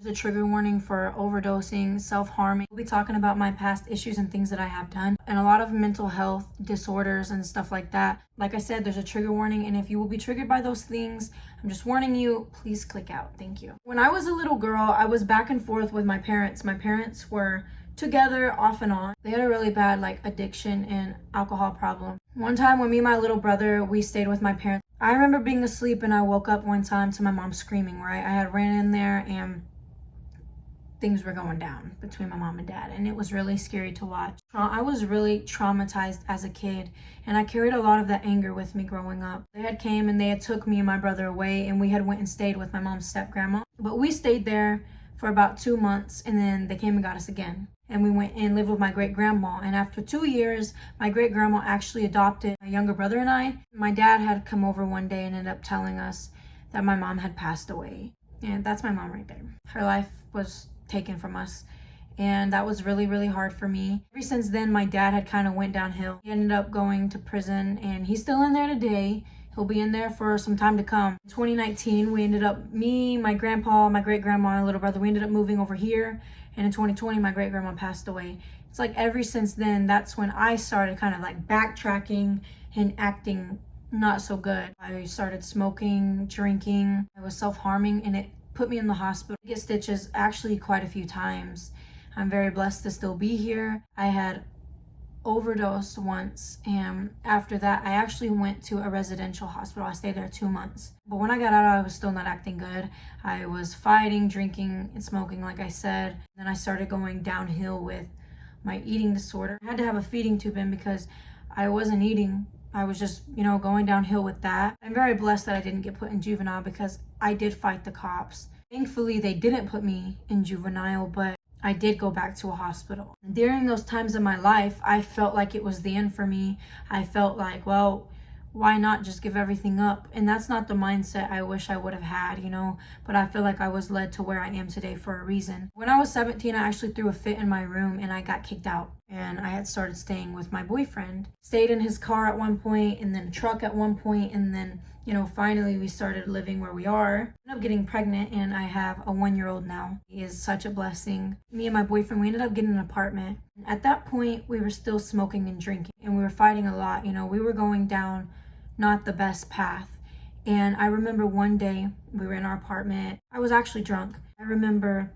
There's a trigger warning for overdosing, self-harming. We'll be talking about my past issues and things that I have done, and a lot of mental health disorders and stuff like that. Like I said, there's a trigger warning, and if you will be triggered by those things, I'm just warning you, please click out. Thank you. When I was a little girl, I was back and forth with my parents. My parents were together off and on. They had a really bad addiction and alcohol problem. One time when me and my little brother, we stayed with my parents, I remember being asleep and I woke up one time to my mom screaming, right? I had ran in there and things were going down between my mom and dad, and it was really scary to watch. I was really traumatized as a kid, and I carried a lot of that anger with me growing up. They had came and they had took me and my brother away, and we had went and stayed with my mom's step grandma. But we stayed there for about 2 months, and then they came and got us again. And we went and lived with my great grandma. And after 2 years, my great grandma actually adopted my younger brother and I. My dad had come over one day and ended up telling us that my mom had passed away. And that's my mom right there. Her life was taken from us, and that was really, really hard for me. Ever since then, my dad had kind of went downhill. He ended up going to prison, and he's still in there today. He'll be in there for some time to come. In 2019, we ended up, me, my grandpa, my great grandma, and little brother, we ended up moving over here. And in 2020, my great grandma passed away. It's like ever since then, that's when I started kind of backtracking and acting not so good. I started smoking, drinking. I was self-harming, and it put me in the hospital. I get stitches actually quite a few times. I'm very blessed to still be here. I had overdosed once, and after that I actually went to a residential hospital. I stayed there 2 months. But when I got out, I was still not acting good. I was fighting, drinking, and smoking, like I said. Then I started going downhill with my eating disorder. I had to have a feeding tube in because I wasn't eating. I was just, going downhill with that. I'm very blessed that I didn't get put in juvenile because I did fight the cops. Thankfully, they didn't put me in juvenile, but I did go back to a hospital. During those times in my life, I felt like it was the end for me. I felt like, well, why not just give everything up? And that's not the mindset I wish I would have had, but I feel like I was led to where I am today for a reason. When I was 17, I actually threw a fit in my room and I got kicked out. And I had started staying with my boyfriend. Stayed in his car at one point, and then a truck at one point, and then, finally we started living where we are. I ended up getting pregnant, and I have a 1-year-old now. He is such a blessing. Me and my boyfriend, we ended up getting an apartment. At that point, we were still smoking and drinking, and we were fighting a lot. We were going down not the best path. And I remember one day we were in our apartment. I was actually drunk. I remember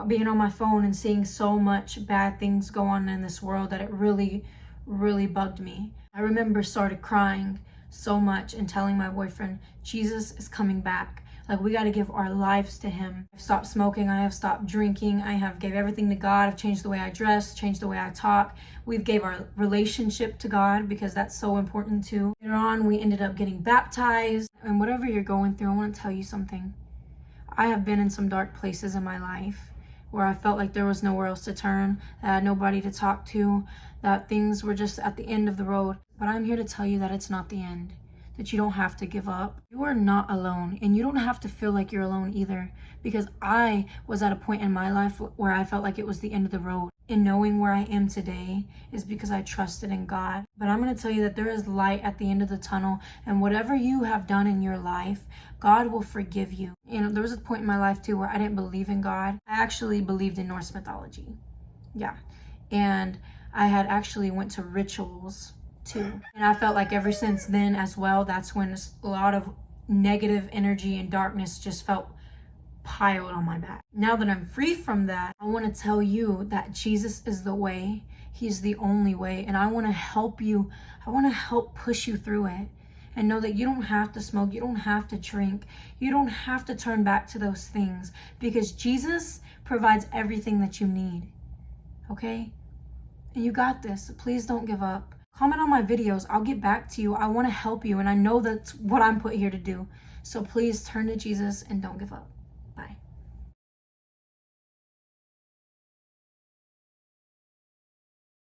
being on my phone and seeing so much bad things go on in this world that it really, really bugged me. I remember started crying so much and telling my boyfriend, Jesus is coming back. We got to give our lives to him. I've stopped smoking. I have stopped drinking. I have gave everything to God. I've changed the way I dress, changed the way I talk. We've gave our relationship to God because that's so important too. Later on, we ended up getting baptized. And whatever you're going through, I want to tell you something. I have been in some dark places in my life where I felt like there was nowhere else to turn, that I had nobody to talk to, that things were just at the end of the road. But I'm here to tell you that it's not the end, that you don't have to give up. You are not alone, and you don't have to feel like you're alone either, because I was at a point in my life where I felt like it was the end of the road. And knowing where I am today is because I trusted in God. But I'm going to tell you that there is light at the end of the tunnel, and whatever you have done in your life, God will forgive you. There was a point in my life too where I didn't believe in God. I actually believed in Norse mythology. Yeah. And I had actually went to rituals too. And I felt like ever since then as well, that's when a lot of negative energy and darkness just felt piled on my back. Now that I'm free from that, I want to tell you that Jesus is the way. He's the only way. And I want to help you. I want to help push you through it. And know that you don't have to smoke. You don't have to drink. You don't have to turn back to those things, because Jesus provides everything that you need. Okay? And you got this. Please don't give up. Comment on my videos. I'll get back to you. I want to help you. And I know that's what I'm put here to do. So please turn to Jesus and don't give up.